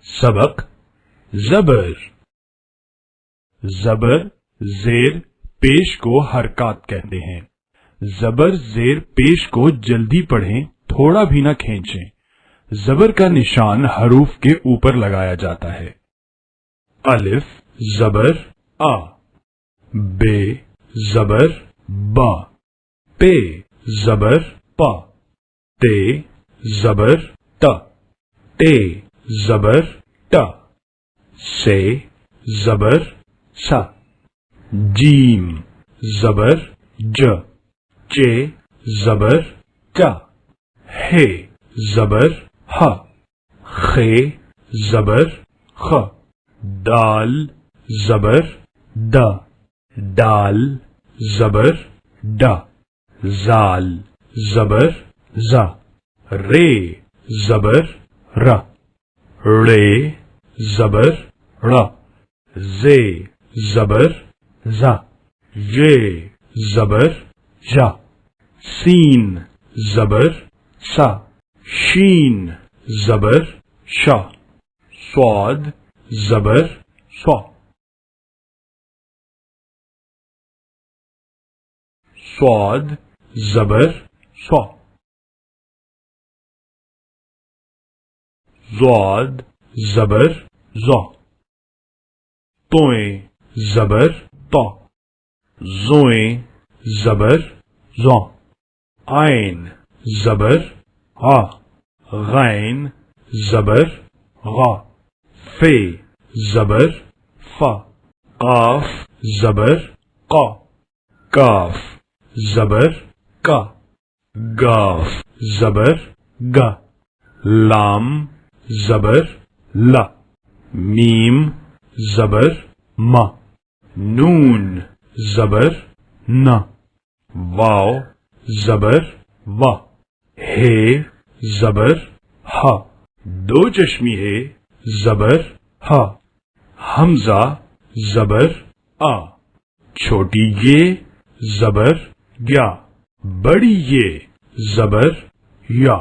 सबक ज़बर। ज़बर ज़ेर पेश को हरकत कहते हैं। ज़बर ज़ेर पेश को जल्दी पढ़ें, थोड़ा भी न खींचें। ज़बर का निशान हरूफ के ऊपर लगाया जाता है। अलिफ ज़बर आ, बे ज़बर बा, पे ज़बर पा, ते ज़बर ता, टे ज़बर टा, से ज़बर सा, जीम ज़बर ज, चे ज़बर चा, हे ज़बर हा, खे ज़बर ख, दाल ज़बर दा, डाल ज़बर डा, जाल ज़बर जा, रे ज़बर रा, रे ज़बर रा, जे ज़बर जा, ये ज़बर जा, सीन ज़बर सा, शीन ज़बर शा, स्वाद ज़बर स्वा, स्वाद ज़बर स्वा, ज़ाद ज़बर ज़ा, तोए ज़बर ता, ज़ोए ज़बर ज़ा, आइन ज़बर आ, गैन ज़बर गा, फे ज़बर फा, काफ ज़बर का, काफ ज़बर का, गाफ ज़बर गा, लाम ज़बर ला, मीम ज़बर मा, नून ज़बर ना, वाव ज़बर वा, हे ज़बर हा, दो चश्मी है ज़बर हा, हमजा ज़बर आ, छोटी ये ज़बर या, बड़ी ये ज़बर या।